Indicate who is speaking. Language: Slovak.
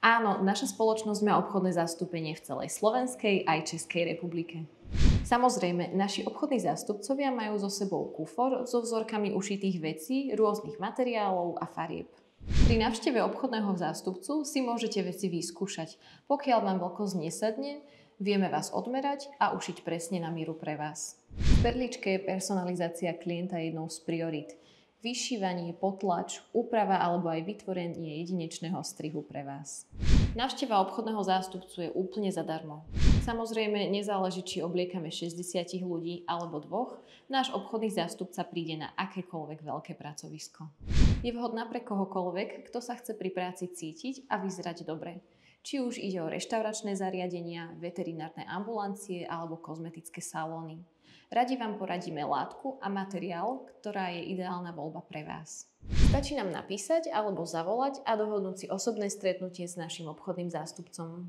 Speaker 1: Áno, naša spoločnosť má obchodné zastúpenie v celej Slovenskej aj Českej republike. Samozrejme, naši obchodní zástupcovia majú so sebou kufor so vzorkami ušitých vecí, rôznych materiálov a farieb. Pri návšteve obchodného zástupcu si môžete veci vyskúšať. Pokiaľ vám veľkosť nesadne, vieme vás odmerať a ušiť presne na míru pre vás. V Perličke je personalizácia klienta jednou z priorít. Vyšívanie, potlač, úprava alebo aj vytvorenie jedinečného strihu pre vás. Návšteva obchodného zástupcu je úplne zadarmo. Samozrejme, nezáleží, či obliekame 60 ľudí alebo dvoch, náš obchodný zástupca príde na akékoľvek veľké pracovisko. Je vhodná pre kohokoľvek, kto sa chce pri práci cítiť a vyzerať dobre. Či už ide o reštauračné zariadenia, veterinárne ambulancie alebo kozmetické salóny. Radi vám poradíme látku a materiál, ktorá je ideálna voľba pre vás. Stačí nám napísať alebo zavolať a dohodnúť si osobné stretnutie s našim obchodným zástupcom.